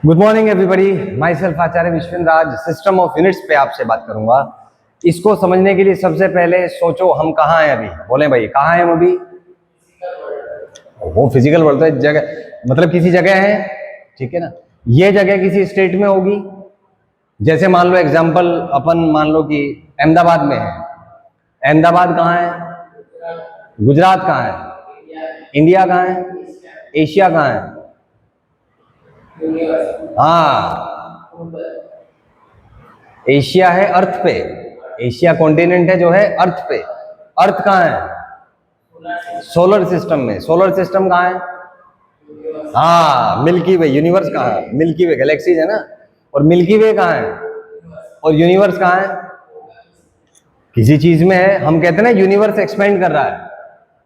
Good morning everybody, my self Acharya Vishvendra Raj system of units पे आपसे बात करूंगा। इसको समझने के लिए सबसे पहले सोचो हम कहाँ हैं अभी। बोले भाई कहाँ हैं हम अभी? वो फिजिकल वर्ल्ड तो जगह, मतलब किसी जगह है, ठीक है ना। ये जगह किसी स्टेट में होगी। जैसे मान लो एग्जांपल अपन मान लो कि अहमदाबाद में है। अहमदाबाद कहाँ है? गुजरात कहाँ है? इंडिया कहाँ है? एशिया कहाँ है? हाँ, एशिया है अर्थ पे। एशिया कॉन्टिनेंट है जो है अर्थ पे। अर्थ कहाँ है? सोलर सिस्टम में। सोलर सिस्टम कहाँ है? हाँ, मिल्की वे। यूनिवर्स कहाँ है? मिल्की वे गैलेक्सीज है ना। और मिल्की वे कहाँ है? और यूनिवर्स कहाँ है? किसी चीज में है। हम कहते हैं ना यूनिवर्स एक्सपेंड कर रहा है,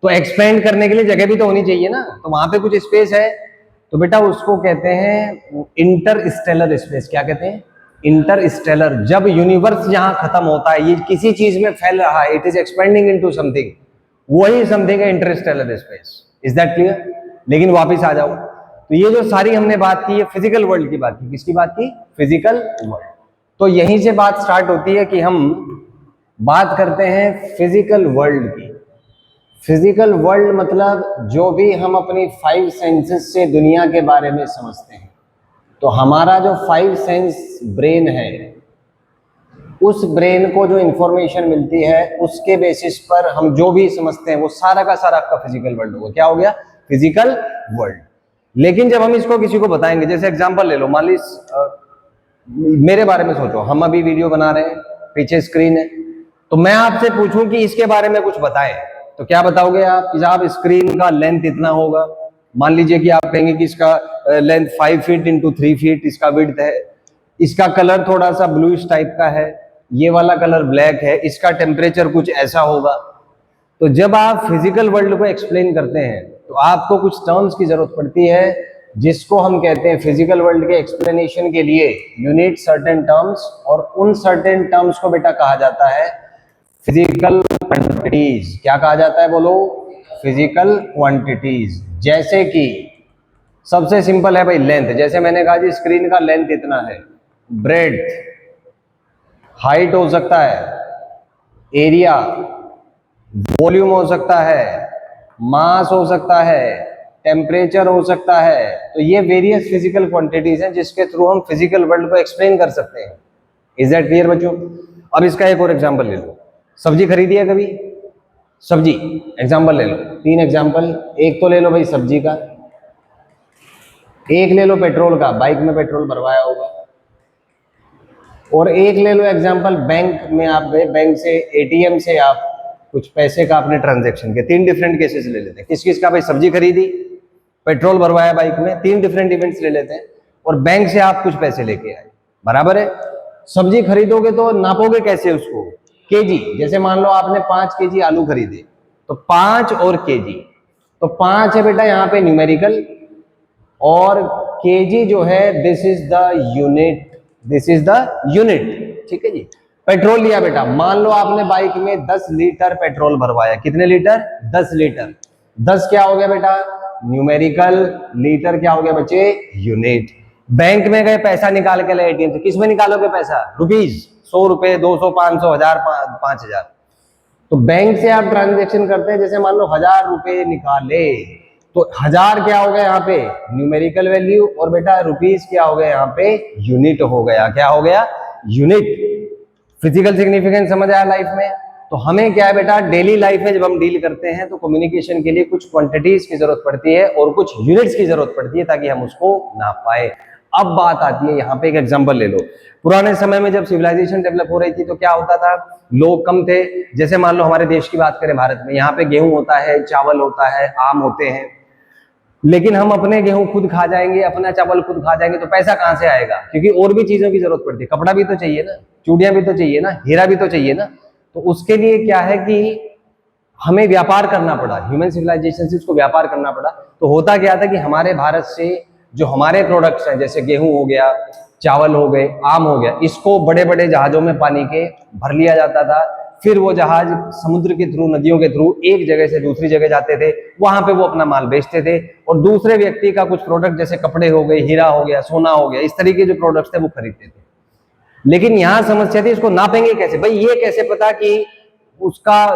तो एक्सपेंड करने के लिए जगह भी तो होनी चाहिए ना। तो वहां पे कुछ स्पेस है, तो बेटा उसको कहते हैं इंटरस्टेलर स्पेस। क्या कहते हैं? इंटरस्टेलर। जब यूनिवर्स जहां खत्म होता है, ये किसी चीज में फैल रहा है, it is expanding into something, वही समथिंग है Interstellar space. Is that clear? लेकिन वापस आ जाओ, तो ये जो सारी हमने बात की, ये फिजिकल वर्ल्ड की बात की। किसकी बात की? Physical world. तो यहीं से बात स्टार्ट होती है कि हम बात करते हैं फिजिकल वर्ल्ड की। फिजिकल वर्ल्ड मतलब जो भी हम अपनी 5 सेंसेस से दुनिया के बारे में समझते हैं। तो हमारा जो 5 सेंस ब्रेन है, उस ब्रेन को जो इंफॉर्मेशन मिलती है उसके बेसिस पर हम जो भी समझते हैं वो सारा का सारा आपका फिजिकल वर्ल्ड होगा। क्या हो गया? Physical world. लेकिन जब हम इसको किसी को बताएंगे, जैसे एग्जांपल ले लो, मान ली मेरे बारे में सोचो, हम अभी वीडियो बना रहे हैं, पीछे स्क्रीन है, तो मैं आपसे पूछूं कि इसके बारे में कुछ बताएं, तो क्या बताओगे आप? कि साहब स्क्रीन का लेंथ इतना होगा। मान लीजिए कि आप कहेंगे कि इसका लेंथ 5 फीट इंटू 3 फीट इसका विड्थ है, इसका कलर थोड़ा सा ब्लूइश टाइप का है, ये वाला कलर ब्लैक है, इसका टेम्परेचर कुछ ऐसा होगा। तो जब आप फिजिकल वर्ल्ड को एक्सप्लेन करते हैं तो आपको कुछ टर्म्स की जरूरत पड़ती है, जिसको हम कहते हैं फिजिकल वर्ल्ड के एक्सप्लेनेशन के लिए यू नीड सर्टेन टर्म्स, और उन सर्टेन टर्म्स को बेटा कहा जाता है फिजिकल क्वांटिटीज। क्या कहा जाता है? बोलो। Physical quantities. जैसे कि सबसे सिंपल है भाई लेंथ। जैसे मैंने कहा जी स्क्रीन का लेंथ इतना है, ब्रेड्थ, हाइट हो सकता है, एरिया, वॉल्यूम हो सकता है, मास हो सकता है, टेम्परेचर हो सकता है। तो ये वेरियस फिजिकल क्वांटिटीज हैं जिसके थ्रू हम फिजिकल वर्ल्ड को एक्सप्लेन कर सकते हैं। इज दैट क्लियर बच्चों? अब इसका एक और एग्जांपल ले लो। सब्जी खरीदी है कभी? सब्जी एग्जांपल ले लो, 3 एग्जांपल। एक तो ले लो भाई सब्जी का, एक ले लो पेट्रोल का, बाइक में पेट्रोल भरवाया होगा, और एक ले लो एग्जांपल बैंक में आप गए, बैंक से एटीएम से आप कुछ पैसे का अपने ट्रांजैक्शन के। 3 डिफरेंट केसेस ले लेते हैं। किस किस का? भाई सब्जी खरीदी, पेट्रोल भरवाया बाइक में, 3 डिफरेंट इवेंट्स ले लेते हैं, और बैंक से आप कुछ पैसे लेके आए। बराबर है? सब्जी खरीदोगे तो नापोगे कैसे उसको? केजी। जैसे मान लो आपने 5 केजी आलू खरीदे, तो 5 और केजी, तो 5 है बेटा यहाँ पे न्यूमेरिकल, और केजी जो है this is the unit. This is the unit. ठीक है जी। पेट्रोल लिया बेटा, मान लो आपने बाइक में 10 लीटर पेट्रोल भरवाया। कितने लीटर? 10 लीटर। 10 क्या हो गया बेटा? न्यूमेरिकल। लीटर क्या हो गया बच्चे? यूनिट। बैंक में गए, पैसा निकाल के लाए एटीएम से। किस में निकालोगे पैसा? रुपीज। 100 रुपए, 200, 500, 1000, 5000। तो बैंक से आप ट्रांजेक्शन करते हैं, जैसे मान लो 1000 रुपए निकाले, तो 1000 क्या हो गया यहाँ पे? न्यूमेरिकल वैल्यू, और बेटा रुपीज क्या हो गया यहाँ पे? यूनिट हो गया। क्या हो गया? यूनिट। फिजिकल सिग्निफिकेंस समझ आया लाइफ में? तो हमें क्या है बेटा, डेली लाइफ में जब हम डील करते हैं तो कम्युनिकेशन के लिए कुछ क्वांटिटीज की जरूरत पड़ती है और कुछ यूनिट्स की जरूरत पड़ती है ताकि हम उसको नाप पाए। अब बात आती है यहाँ पे, एक एग्जांपल ले लो। पुराने समय में जब सिविलाइजेशन डेवलप हो रही थी तो क्या होता था? लोग कम थे। जैसे मान लो हमारे देश की बात करें, भारत में, यहाँ पे गेहूं होता है, चावल होता है, आम होते हैं, लेकिन हम अपने गेहूं खुद खा जाएंगे, अपना चावल खुद खा जाएंगे, तो पैसा कहां से आएगा? क्योंकि और भी चीजों की जरूरत पड़ती है। कपड़ा भी तो चाहिए ना, चूड़ियां भी तो चाहिए ना, हीरा भी तो चाहिए ना। तो उसके लिए क्या है कि हमें व्यापार करना पड़ा। ह्यूमन सिविलाइजेशन से उसको व्यापार करना पड़ा। तो होता क्या था कि हमारे भारत से जो हमारे प्रोडक्ट्स हैं, जैसे गेहूं हो गया, चावल हो गए, आम हो गया, इसको बड़े बड़े जहाजों में पानी के भर लिया जाता था, फिर वो जहाज समुद्र के थ्रू, नदियों के थ्रू एक जगह से दूसरी जगह जाते थे, वहां पे वो अपना माल बेचते थे और दूसरे व्यक्ति का कुछ प्रोडक्ट जैसे कपड़े हो गए, हीरा हो गया, सोना हो गया, इस तरीके जो प्रोडक्ट्स थे वो खरीदते थे। लेकिन यहां समस्या थी, इसको नापेंगे कैसे भाई? ये कैसे पता कि उसका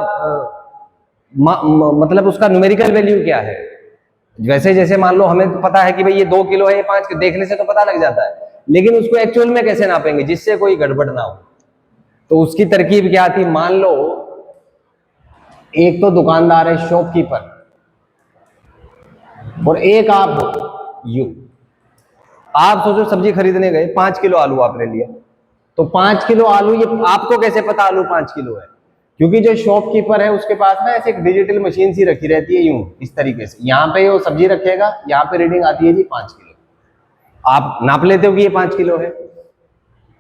मतलब उसका न्यूमेरिकल वैल्यू क्या है? वैसे जैसे मान लो हमें तो पता है कि भाई ये 2 किलो है, ये 5 किलो, देखने से तो पता लग जाता है, लेकिन उसको एक्चुअल में कैसे नापेंगे जिससे कोई गड़बड़ ना हो? तो उसकी तरकीब क्या थी? मान लो एक तो दुकानदार है, शॉपकीपर, और एक आप हो, यू। आप सोचो सब्जी खरीदने गए, 5 किलो आलू आपने लिया, तो 5 किलो आलू, ये आपको कैसे पता आलू 5 किलो है? क्योंकि जो शॉपकीपर है उसके पास ना ऐसे एक डिजिटल मशीन सी रखी रहती है, यूं इस तरीके से, यहाँ पे वो सब्जी रखेगा, यहाँ पे रीडिंग आती है जी 5 किलो, आप नाप लेते हो कि ये 5 किलो है।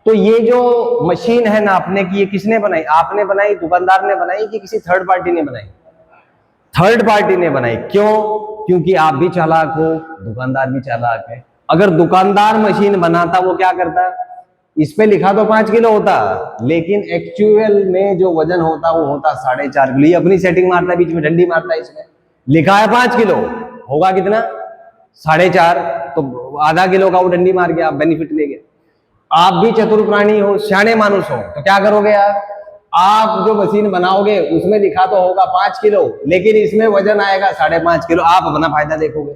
तो ये जो मशीन है नापने की, ये किसने बनाई? आपने बनाई, दुकानदार ने बनाई, कि किसी थर्ड पार्टी ने बनाई? थर्ड पार्टी ने बनाई। क्यों? क्योंकि आप भी चालाक हो, दुकानदार भी चालाक है। अगर दुकानदार मशीन बनाता, वो क्या करता? इस पे लिखा तो 5 किलो होता, लेकिन एक्चुअल में जो वजन होता वो होता 4.5 किलो। ये अपनी सेटिंग मारता है, बीच में डंडी मारता है, इसमें लिखा है 5 किलो, होगा कितना? 4.5, तो आधा किलो का वो डंडी मार गया, आप बेनिफिट ले गए। आप भी चतुर प्राणी हो, सियाने मानुस हो, तो क्या करोगे यार? आप जो मशीन बनाओगे उसमें लिखा तो होगा 5 किलो, लेकिन इसमें वजन आएगा 5.5 किलो, आप अपना फायदा देखोगे।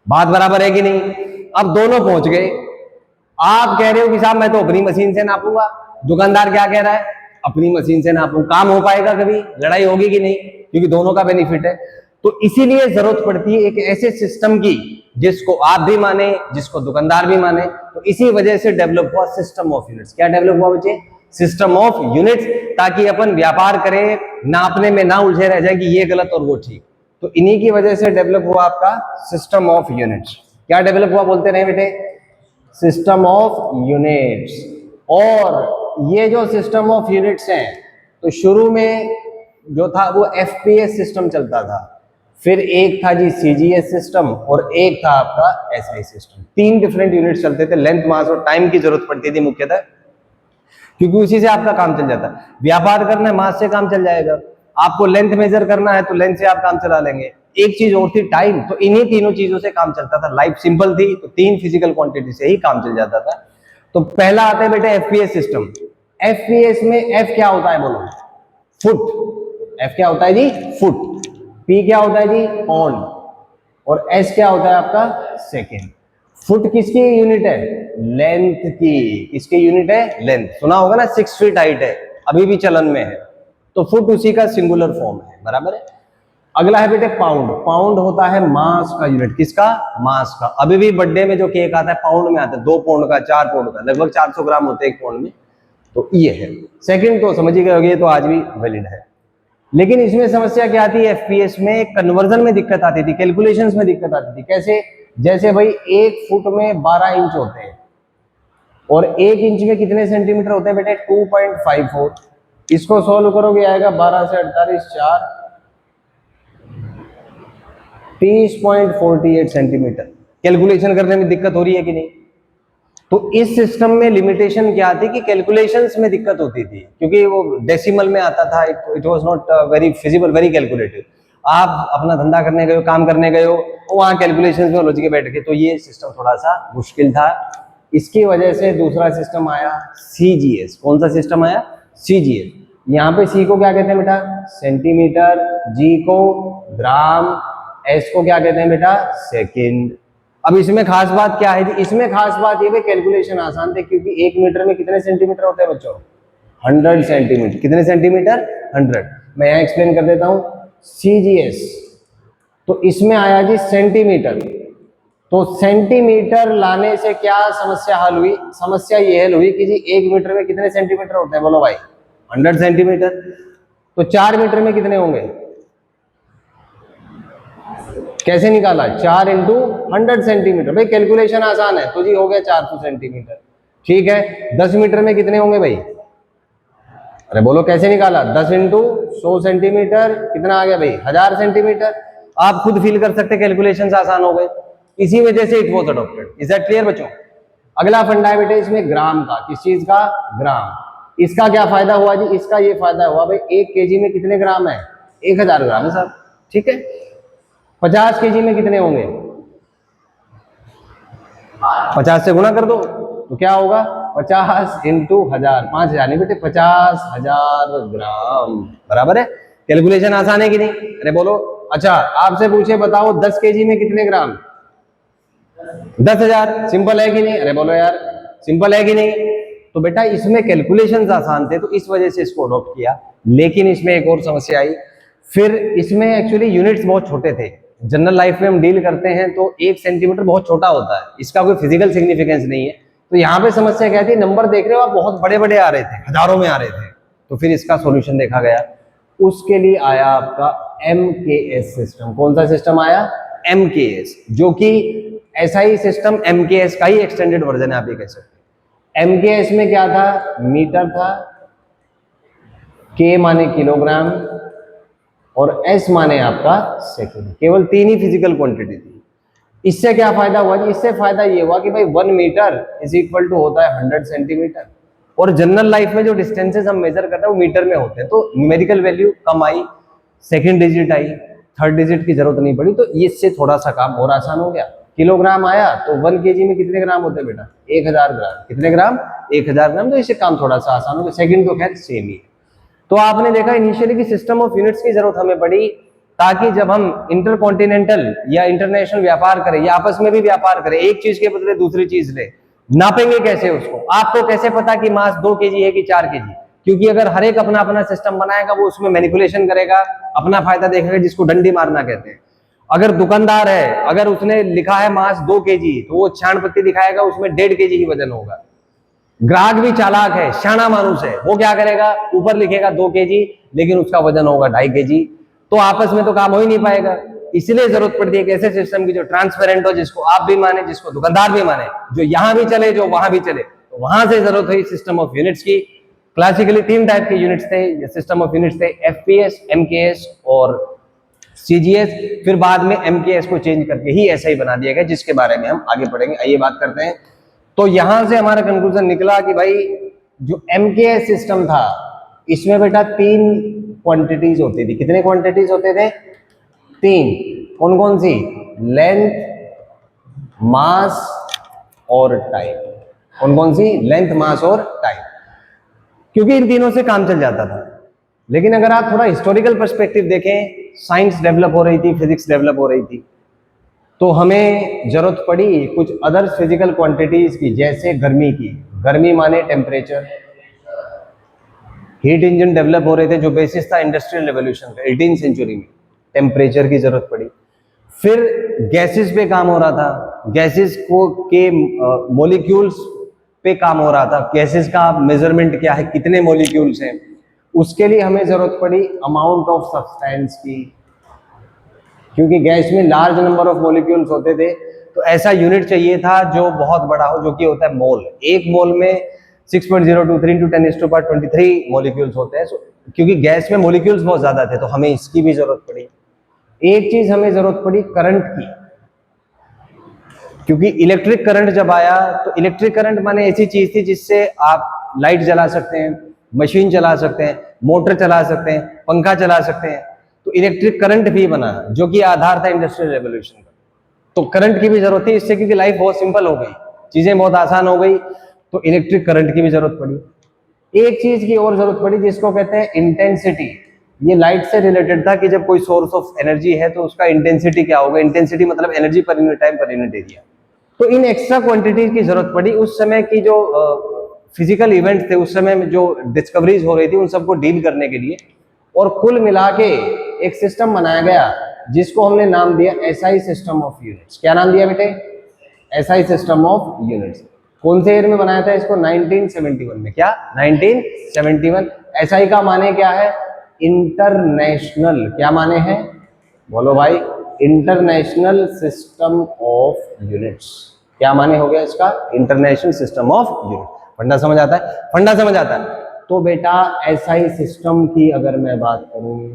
बात बराबर है कि नहीं? अब दोनों पहुंच गए। आप कह रहे हो कि साहब मैं तो अपनी मशीन से नापूंगा, दुकानदार क्या कह रहा है? अपनी मशीन से नापूं। काम हो पाएगा कभी? लड़ाई होगी कि नहीं? क्योंकि दोनों का बेनिफिट है। तो इसीलिए जरूरत पड़ती है एक ऐसे सिस्टम की जिसको आप भी माने, जिसको दुकानदार भी माने। तो इसी वजह से डेवलप हुआ सिस्टम ऑफ यूनिट्स। क्या डेवलप हुआ बच्चे? सिस्टम ऑफ यूनिट्स, ताकि अपन व्यापार करें, नापने में ना उलझे रह जाए कि ये गलत और वो ठीक। तो इन्हीं की वजह से डेवलप हुआ आपका सिस्टम ऑफ यूनिट्स। क्या डेवलप हुआ बोलते रहे बेटे? System of units. और ये जो सिस्टम ऑफ यूनिट्स हैं, तो शुरू में जो था वो एफपीएस सिस्टम चलता था, फिर एक था जी सीजीएस सिस्टम, और एक था आपका एसआई सिस्टम। 3 डिफरेंट यूनिट्स चलते थे। लेंथ, मास और टाइम की जरूरत पड़ती थी मुख्यतः, क्योंकि उसी से आपका काम चल जाता है। व्यापार करना है, मास से काम चल जाएगा। आपको लेंथ मेजर करना है तो लेंथ से आप काम चला लेंगे। एक चीज और थी, टाइम। तो इन्हीं तीनों चीजों से काम चलता था। लाइफ सिंपल थी, तो 3 फिजिकल क्वांटिटी से ही काम चल जाता था। तो पहला आता है बेटा एफपीएस सिस्टम। एफपीएस में एफ क्या होता है बोलो? फुट। एफ क्या होता है जी? फुट। पी क्या होता है जी? पाउंड। और एस क्या होता है आपका? सेकेंड। फुट किसकी यूनिट है? लेंथ की। किसकी यूनिट है? लेंथ। सुना होगा ना, 6 फीट हाइट है, अभी भी चलन में है, तो फुट उसी का सिंगुलर फॉर्म है, बराबर है। अगला है बेटे पाउंड। पाउंड होता है मास का यूनिट। किसका? मास का। अभी भी बर्थडे में जो केक आता है पाउंड में आता है, 2 पाउंड का, 4 पाउंड का, लगभग 400 ग्राम होते हैं 1 पाउंड में। तो ये है सेकंड। तो समझ ही गए होंगे, तो आज भी वैलिड है। लेकिन इसमें समस्या क्या आती है? एफपीएस में कन्वर्जन में दिक्कत आती थी, कैलकुलेशंस में दिक्कत आती थी। कैसे? जैसे भाई 1 फुट में 12 इंच होते हैं, और 1 इंच में कितने सेंटीमीटर होते हैं बेटे? 2.54। इसको सॉल्व करोगे आएगा 12 से 48 4 30.48 सेंटीमीटर। कैलकुलेशन करने में दिक्कत हो रही है कि नहीं? तो इस सिस्टम में लिमिटेशन क्या थी कि कैलकुलेशंस में दिक्कत होती थी, क्योंकि वो डेसिमल में आता था। It was not very feasible, very calculative. आप अपना धंधा करने गए हो, काम करने गए हो, वहां कैलकुलेशंस में उलझ के बैठ गए, तो ये सिस्टम थोड़ा सा मुश्किल था। इसकी वजह से दूसरा सिस्टम आया सीजीएस। कौन सा सिस्टम आया? सीजीएस। यहाँ पे सी को क्या कहते हैं बेटा? सेंटीमीटर। जी को ग्राम। एस को क्या कहते हैं बेटा? सेकंड। अब इसमें खास बात क्या है? इसमें खास बात ये है कैलकुलेशन आसान थे, क्योंकि 1 मीटर में कितने सेंटीमीटर होते हैं बच्चों? 100 सेंटीमीटर। कितने सेंटीमीटर? 100। मैं यहाँ एक्सप्लेन कर देता हूँ। सीजीएस तो इसमें आया जी सेंटीमीटर। तो सेंटीमीटर लाने से क्या समस्या हल हुई? समस्या ये हल हुई कि जी 1 मीटर में कितने सेंटीमीटर होते हैं बोलो भाई? 100 सेंटीमीटर। तो 4 मीटर में कितने होंगे? कैसे निकाला? 4 इंटू 100 सेंटीमीटर। भाई कैलकुलेशन आसान है, तो जी हो गया 400 सेंटीमीटर। ठीक है। 10 मीटर में कितने होंगे भाई? अरे बोलो कैसे निकाला? 10 इंटू 100 सेंटीमीटर, कितना आ गया भाई? 1000 सेंटीमीटर। आप खुद फील कर सकते, कैलकुलेशंस आसान हो गए। इसी वजह से it was adopted. Is that clear बच्चों? अगला फंडा है बेटे इसमें ग्राम का। किस चीज का? ग्राम। इसका क्या फायदा हुआ जी, इसका ये फायदा हुआ भाई 1 केजी में कितने ग्राम है, 1000 ग्राम है साहब, ठीक है। 50 केजी में कितने होंगे, 50 से गुना कर दो तो क्या होगा, 50 इंटू 1000, 5000 नहीं बेटे 50,000 ग्राम, बराबर है। कैलकुलेशन आसान है कि नहीं, अरे बोलो। अच्छा आपसे पूछे बताओ 10 केजी में कितने ग्राम, 10,000, सिंपल है कि नहीं, अरे बोलो यार, सिंपल है कि नहीं। तो बेटा इसमें कैलकुलेशंस आसान थे तो इस वजह से इसको अडॉप्ट किया, लेकिन इसमें एक और समस्या आई, फिर इसमें एक्चुअली यूनिट्स बहुत छोटे थे। जनरल लाइफ में हम डील करते हैं तो 1 सेंटीमीटर बहुत छोटा होता है, इसका कोई फिजिकल सिग्निफिकेंस नहीं है। तो यहाँ पे समस्या क्या थी, नंबर देख रहे हो आप बहुत बड़े बड़े आ रहे थे, हजारों में आ रहे थे, तो फिर इसका सॉल्यूशन देखा गया। उसके लिए आया आपका MKS सिस्टम। कौन सा सिस्टम आया, MKS, जो कि SI सिस्टम MKS का ही एक्सटेंडेड वर्जन है, आप ये कह सकते हैं। MKS में क्या था, मीटर था, K माने किलोग्राम और S माने आपका सेकंड, केवल 3 ही फिजिकल क्वांटिटी थी। इससे क्या फायदा हुआ जी, इससे फायदा ये हुआ कि भाई 1 मीटर इज इक्वल टू होता है 100 सेंटीमीटर, और जनरल लाइफ में जो डिस्टेंसेस हम मेजर करते हैं वो मीटर में होते हैं, तो numerical value come I, second digit I, third digit की जरूरत नहीं पड़ी, तो इससे थोड़ा सा काम और आसान हो गया। किलोग्राम आया तो 1 केजी में कितने ग्राम होते हैं बेटा, 1000 ग्राम, कितने ग्राम, 1000 ग्राम, तो इससे काम थोड़ा सा आसान हो गया। सेकंड तो खैर सेम ही है। तो आपने देखा इनिशियली कि सिस्टम ऑफ यूनिट्स की जरूरत हमें पड़ी, ताकि जब हम इंटरकॉन्टिनेंटल या इंटरनेशनल व्यापार करें या आपस में भी व्यापार करें, एक चीज के बदले दूसरी चीज ले, नापेंगे कैसे उसको, आपको कैसे पता कि मास 2 केजी है कि 4 केजी, क्योंकि अगर हर एक अपना अपना सिस्टम बनाएगा वो उसमें मैनिपुलेशन करेगा, अपना फायदा देखेगा, जिसको डंडी मारना कहते हैं। अगर दुकानदार है, अगर उसने लिखा है मास 2 केजी तो वो छाण पत्ती दिखाएगा, उसमें 1.5 केजी ही वजन होगा। ग्राहक भी चालाक है, शाना मानुस है, वो क्या करेगा, ऊपर लिखेगा 2 केजी लेकिन उसका वजन होगा 2.5 केजी, तो आपस में तो काम हो ही नहीं पाएगा। इसलिए जरूरत पड़ती है एक ऐसे सिस्टम की जो ट्रांसपेरेंट हो, जिसको आप भी माने, जिसको दुकानदार भी माने, जो यहां भी चले जो वहां भी चले। तो वहां से जरूरत हुई सिस्टम ऑफ यूनिट्स की। क्लासिकली 3 टाइप के यूनिट्स थे, सिस्टम ऑफ यूनिट्स थे, FPS, MKS और CGS। फिर बाद में MKS को चेंज करके ही ऐसा ही बना दिया गया, जिसके बारे में हम आगे पढ़ेंगे। आइए बात करते हैं। तो यहां से हमारा कंक्लूजन निकला कि भाई जो MKS सिस्टम था, इसमें बेटा 3 क्वांटिटीज होती थी। कितने क्वांटिटीज होते थे, 3। कौन कौन सी, लेंथ, मास और टाइम। कौन कौन सी, लेंथ, मास और टाइम, क्योंकि इन तीनों से काम चल जाता था। लेकिन अगर आप थोड़ा हिस्टोरिकल पर्सपेक्टिव देखें, साइंस डेवलप हो रही थी, फिजिक्स डेवलप हो रही थी, तो हमें जरूरत पड़ी कुछ अदर फिजिकल क्वांटिटीज की, जैसे गर्मी की। गर्मी माने टेम्परेचर, हीट इंजन डेवलप हो रहे थे, जो बेसिस था इंडस्ट्रियल रेवोल्यूशन का 18वीं सेंचुरी में। टेम्परेचर की जरूरत पड़ी। फिर गैसेस पे काम हो रहा था, गैसेस को के मॉलिक्यूल्स पे काम हो रहा था। गैसेस का मेजरमेंट क्या है, कितने मॉलिक्यूल्स हैं, उसके लिए हमें जरूरत पड़ी अमाउंट ऑफ सब्सटेंस की, क्योंकि गैस में लार्ज नंबर ऑफ मॉलिक्यूल्स होते थे। तो ऐसा यूनिट चाहिए था जो बहुत बड़ा हो, जो कि होता है मोल। एक मोल में 6.023 × 10⁻23 मॉलिक्यूल्स होते हैं। क्योंकि गैस में मॉलिक्यूल्स बहुत ज्यादा थे, तो हमें इसकी भी जरूरत पड़ी। एक चीज हमें जरूरत पड़ी करंट की, क्योंकि इलेक्ट्रिक करंट जब आया तो इलेक्ट्रिक करंट माने ऐसी चीज थी जिससे आप लाइट जला सकते हैं, मशीन चला सकते हैं, मोटर चला सकते हैं, पंखा चला सकते हैं। तो इलेक्ट्रिक करंट भी बना, जो कि आधार था इंडस्ट्रियल रेवोल्यूशन का। तो करंट की भी जरूरत थी इससे, क्योंकि लाइफ बहुत सिंपल हो गई, चीजें बहुत आसान हो गई, तो इलेक्ट्रिक करंट की भी जरूरत पड़ी। एक चीज की और जरूरत पड़ी जिसको कहते हैं इंटेंसिटी। ये लाइट से रिलेटेड था कि जब कोई सोर्स ऑफ एनर्जी है तो उसका इंटेंसिटी क्या होगा। इंटेंसिटी मतलब energy per unit time per unit area. तो इन एक्स्ट्रा क्वांटिटीज की जरूरत पड़ी। उस समय की जो फिजिकल इवेंट्स थे, उस समय में जो डिस्कवरीज हो रही थी, उन सबको डील करने के लिए, और कुल मिला के एक सिस्टम बनाया गया जिसको हमने नाम दिया SI सिस्टम ऑफ यूनिट्स। क्या नाम दिया बेटे, SI सिस्टम ऑफ यूनिट्स। कौन से ईयर में बनाया था इसको, 1971 में। क्या, 1971। SI का माने क्या है, इंटरनेशनल। क्या माने हैं, बोलो भाई, इंटरनेशनल सिस्टम ऑफ यूनिट्स। क्या माने हो गया इसका, इंटरनेशनल सिस्टम ऑफ यूनिट। फंडा समझ आता है, फंडा समझ आता है। तो बेटा SI सिस्टम की अगर मैं बात करूं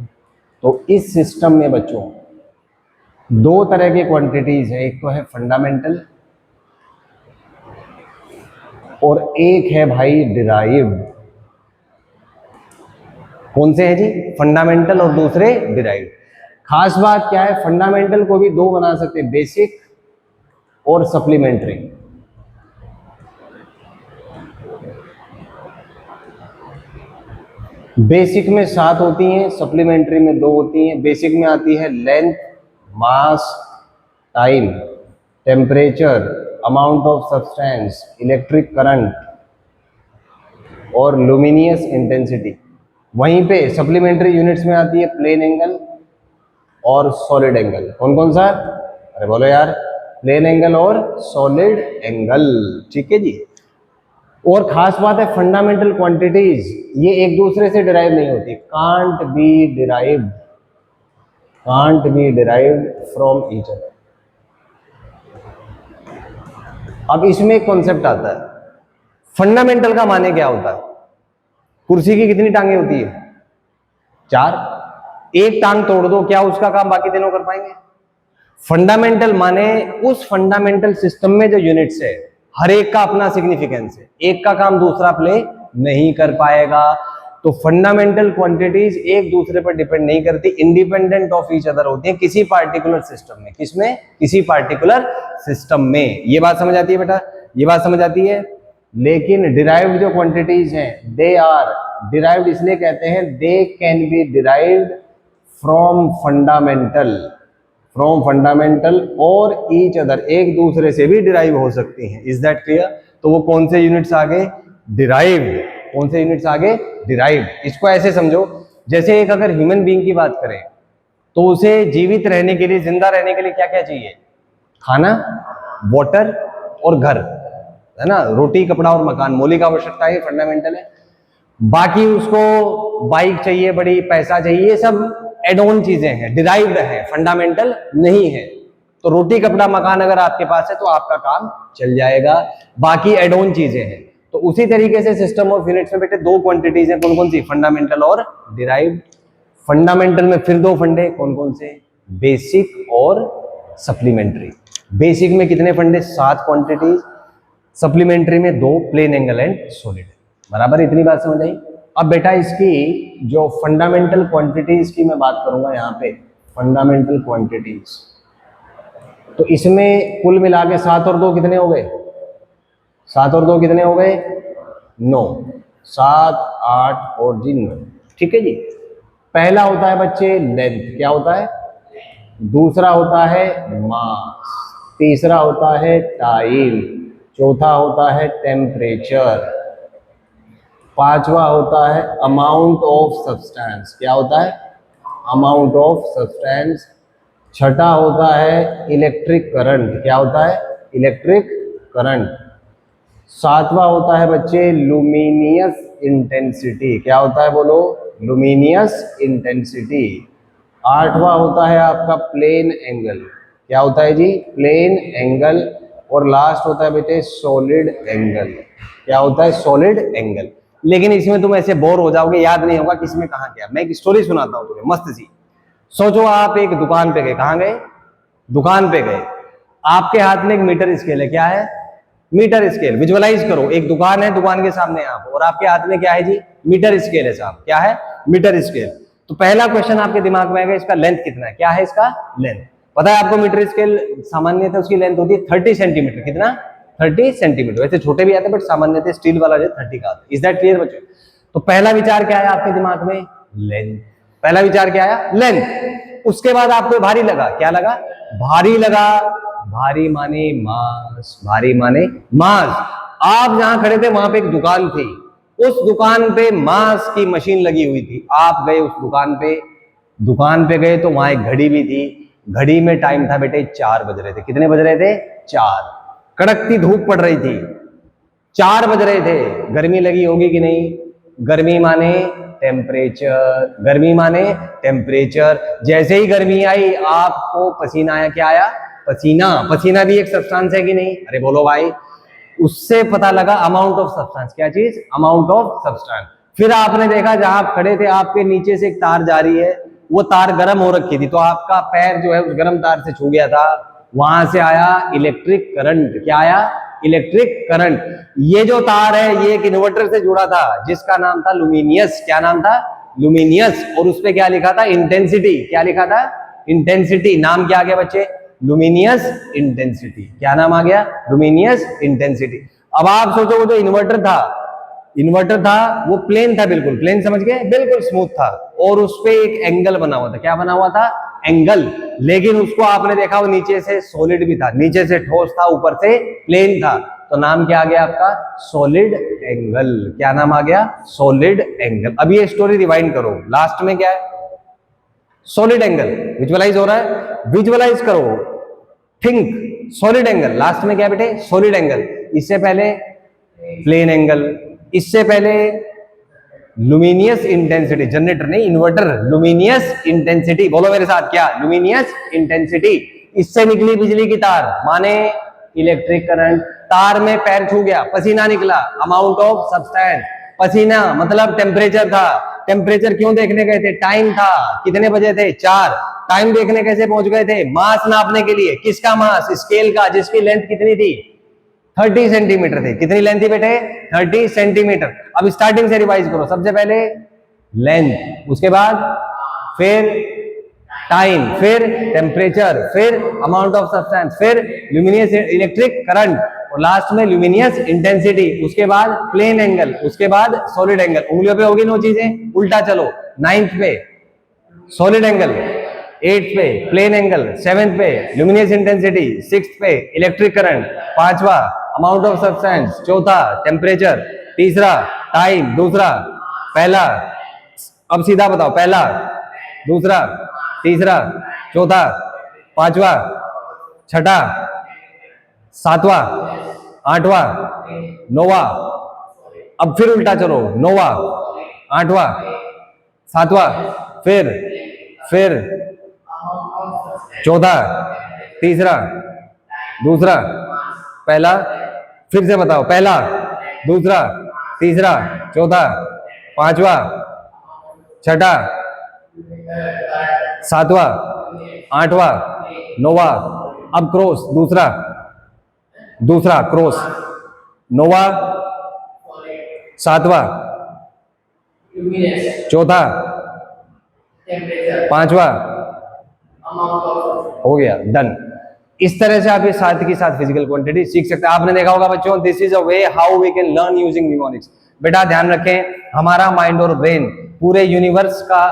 तो इस सिस्टम में बच्चों 2 तरह की क्वांटिटीज है। एक तो है फंडामेंटल और एक है भाई डिराइव्ड। कौन से हैं जी? फंडामेंटल और दूसरे डिराइव्ड। खास बात क्या है, फंडामेंटल को भी दो बना सकते हैं, बेसिक और सप्लीमेंट्री। बेसिक में 7 होती हैं, सप्लीमेंट्री में 2 होती हैं। बेसिक में आती है length, mass, time, temperature, amount of substance, electric current और लुमिनियस इंटेंसिटी। वहीं पे सप्लीमेंट्री यूनिट्स में आती है प्लेन एंगल और सॉलिड एंगल। कौन कौन सा? अरे बोलो यार, प्लेन एंगल और सॉलिड एंगल। ठीक है जी। और खास बात है, फंडामेंटल क्वांटिटीज ये एक दूसरे से डिराइव नहीं होती, can't be derived from each other. अब इसमें एक कॉन्सेप्ट आता है, फंडामेंटल का माने क्या होता है? कुर्सी की कितनी टांगे होती है? 4। एक टांग तोड़ दो, क्या उसका काम बाकी तीनों कर पाएंगे? फंडामेंटल माने उस फंडामेंटल सिस्टम में जो यूनिट्स है, हर एक का अपना सिग्निफिकेंस है, एक का काम दूसरा प्ले नहीं कर पाएगा। तो फंडामेंटल क्वांटिटीज एक दूसरे पर डिपेंड नहीं करती, इंडिपेंडेंट ऑफ ईच अदर होती है किसी पार्टिकुलर सिस्टम में। किसमें? किसी पार्टिकुलर सिस्टम में। ये बात समझ आती है बेटा? ये बात समझ आती है। लेकिन डिराइव्ड जो क्वांटिटीज हैं, दे आर डिराइव्ड इसलिए कहते हैं, they can be derived from fundamental और ईच अदर, एक दूसरे से भी डिराइव हो सकती हैं। Is that clear? तो वो कौन से यूनिट्स आगे? डिराइव्ड। कौन से यूनिट्स आगे? डिराइव्ड। इसको ऐसे समझो, जैसे एक अगर ह्यूमन बीइंग की बात करें तो उसे जीवित रहने के लिए, जिंदा रहने के लिए क्या क्या चाहिए? खाना, वाटर और घर, है ना? रोटी, कपड़ा और मकान, मौलिक आवश्यकता है, फंडामेंटल है। बाकी उसको बाइक चाहिए, बड़ी पैसा चाहिए, ये सब एड ऑन चीजें हैं, डिराइव्ड है, फंडामेंटल नहीं है। तो रोटी, कपड़ा, मकान अगर आपके पास है तो आपका काम चल जाएगा, बाकी एड ऑन चीजें हैं। तो उसी तरीके से सिस्टम ऑफ यूनिट्स में बेटे 2 क्वांटिटीज हैं, कौन कौन सी? फंडामेंटल और डिराइव्ड। फंडामेंटल में फिर 2 फंडे, कौन कौन से? बेसिक और सप्लीमेंट्री। बेसिक में कितने फंडे? 7 क्वांटिटीज, सप्लीमेंट्री में 2, प्लेन एंगल एंड सॉलिड। बराबर, इतनी बात समझ आई? अब बेटा इसकी जो फंडामेंटल क्वांटिटीज की मैं बात करूंगा यहाँ पे, फंडामेंटल क्वांटिटीज, तो इसमें कुल मिला के 7 और 2 कितने हो गए? 7 और 2 कितने हो गए? 9। 7, 8 और जी 9। ठीक है जी। पहला होता है बच्चे लेंथ, क्या होता है? दूसरा होता है मास, तीसरा होता है टाइम, चौथा होता है टेम्परेचर, पांचवा होता है अमाउंट ऑफ सब्सटेंस, क्या होता है? Amount of substance. छठा होता है इलेक्ट्रिक करंट, क्या होता है? Electric current. सातवां होता है बच्चे लुमिनियस इंटेंसिटी, क्या होता है? बोलो, लुमिनियस इंटेंसिटी। आठवां होता है आपका प्लेन एंगल, क्या होता है जी? Plane angle. और लास्ट होता है बेटे सॉलिड एंगल, क्या होता है? Solid angle. लेकिन इसमें तुम ऐसे बोर हो जाओगे, याद नहीं होगा किसमें कहां क्या। मैं एक स्टोरी सुनाता हूं तुम्हें मस्त सी। सोचो आप एक दुकान पे गए, कहां गए? दुकान पे गए, आपके हाथ में एक मीटर स्केल है, क्या है? Metre scale. विजुअलाइज करो, एक दुकान है, दुकान के सामने आप, और आपके हाथ में क्या है जी? मीटर स्केल है साहब। क्या है? Metre scale. तो पहला क्वेश्चन आपके दिमाग में आएगा, इसका लेंथ कितना है? क्या है इसका लेंथ? पता है आपको? मीटर स्केल सामान्यतः उसकी लेंथ होती है 30 सेंटीमीटर। कितना? 30 सेंटीमीटर। वैसे छोटे भी आते हैं बट सामान्यतः स्टील वाला जो 30 का आता है। इज दैट क्लियर बच्चों? तो पहला विचार क्या आया आपके दिमाग में? लेंथ। पहला विचार क्या आया? लेंथ। उसके बाद आपको भारी लगा, क्या लगा? भारी लगा। भारी माने मास, भारी माने मास। आप जहां खड़े थे वहां पे एक दुकान थी, उस दुकान पे मास की मशीन लगी हुई थी। आप गए उस दुकान पे गए तो वहां एक घड़ी भी थी। घड़ी में टाइम था बेटे 4 बज रहे थे। कितने बज रहे थे? 4। कड़कती धूप पड़ रही थी, 4 बज रहे थे। गर्मी लगी होगी कि नहीं? गर्मी माने टेम्परेचर, गर्मी माने टेम्परेचर। जैसे ही गर्मी आई आपको पसीना आया, क्या आया? पसीना। पसीना भी एक सब्सटेंस है कि नहीं? अरे बोलो भाई। उससे पता लगा अमाउंट ऑफ सब्सटेंस, क्या चीज? Amount of substance. फिर आपने देखा जहां आप खड़े थे आपके नीचे से एक तार जा रही है, वो तार गर्म हो रखी थी, तो आपका पैर जो है उस गर्म तार से छू गया था, वहां से आया इलेक्ट्रिक करंट। क्या आया? Electric current. ये जो तार है ये एक इन्वर्टर से जुड़ा था जिसका नाम था लुमिनियस। क्या नाम था? लुमिनियस, और उस पे क्या लिखा था, इंटेंसिटी। क्या लिखा था, इंटेंसिटी। नाम क्या आ गया बच्चे, लुमिनियस इंटेंसिटी। क्या नाम आ गया, लुमिनियस इंटेंसिटी। अब आप सोचो वो जो इन्वर्टर था वो प्लेन था, बिल्कुल प्लेन, समझ गए, बिल्कुल स्मूथ था, और उस पे एक एंगल बना हुआ था। क्या बना हुआ था, एंगल। लेकिन उसको आपने देखा वो नीचे से सॉलिड भी था, नीचे से ठोस था, ऊपर से प्लेन था, तो नाम क्या आ गया आपका, सॉलिड एंगल। क्या नाम आ गया, सॉलिड एंगल। अब ये स्टोरी रिवाइंड करो, लास्ट में क्या है, सॉलिड एंगल। विजुअलाइज हो रहा है, विजुअलाइज करो, थिंक सॉलिड एंगल। लास्ट में क्या बेटे, सॉलिड एंगल। इससे पहले प्लेन एंगल, इससे पहले लुमिनियस इंटेंसिटी, जनरेटर नहीं इन्वर्टर, लुमिनियस इंटेंसिटी। बोलो मेरे साथ, क्या, लुमिनियस इंटेंसिटी। इससे निकली बिजली की तार, माने इलेक्ट्रिक करंट। तार में पैर छू गया, पसीना निकला, अमाउंट ऑफ सब्सटेंस। पसीना मतलब टेम्परेचर था। टेम्परेचर क्यों देखने गए थे, टाइम था, कितने बजे थे, 4। टाइम देखने कैसे पहुंच गए थे, मास नापने के लिए। किसका मास, स्केल का, जिसकी लेंथ कितनी थी, 30 सेंटीमीटर थे। कितनी लेंथ थी बेटे, 30 सेंटीमीटर। अब स्टार्टिंग से रिवाइज करो, सबसे पहले लेंथ, उसके बाद फिर टाइम, फिर टेम्परेचर, फिर अमाउंट ऑफ सब्सटेंस, फिर ल्यूमिनियस इलेक्ट्रिक करंट, और लास्ट में ल्यूमिनियस इंटेंसिटी। उसके बाद प्लेन एंगल, उसके बाद सॉलिड एंगल। उंगलियों पे होगी नो चीजें, उल्टा चलो। 9th पे सॉलिड एंगल, 8th पे प्लेन एंगल, 7th पे ल्यूमिनियस इंटेंसिटी, 6th पे इलेक्ट्रिक करंट, 5वां अमाउंट ऑफ सब्सटेंस, 4था टेम्परेचर, 3रा टाइम, दूसरा पहला। अब सीधा बताओ, पहला, दूसरा, तीसरा, चौथा, 5वां, 6ठा, 7वां, 8वां, 9वां। अब फिर उल्टा चलो, 9वां, 8वां, 7वां, फिर 14, तीसरा, दूसरा, पहला। फिर से बताओ, पहला, दूसरा, तीसरा, चौथा, 5वां, 6ठा, 7वां, 8वां, 9वां। अब क्रॉस, दूसरा क्रॉस, 9वां, 7वां, चौथा, 5वां, हो गया, डन। इस तरह से आप ये साथ के साथ फिजिकल क्वांटिटी सीख सकते हैं। आपने देखा होगा बच्चों, this is a way how we can learn using mnemonics. बेटा ध्यान रखें, हमारा माइंड और ब्रेन पूरे यूनिवर्स का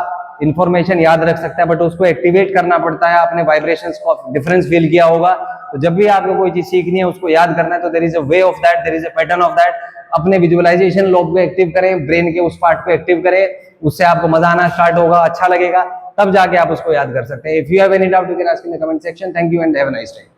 इंफॉर्मेशन याद रख सकता है, बट उसको एक्टिवेट करना पड़ता है। आपने वाइब्रेशंस को डिफरेंस फील किया होगा, तो जब भी आपको कोई चीज सीखनी है, उसको याद करना है, तो there is a way of that, there is a pattern of that. अपने विजुअलाइजेशन लोब को एक्टिव करें, ब्रेन के उस पार्ट को एक्टिव करें, उससे आपको मजा आना स्टार्ट होगा, अच्छा लगेगा, तब जाके आप उसको याद कर सकते हैं। If you have any doubt you can ask in the comment section. Thank you and have a nice day.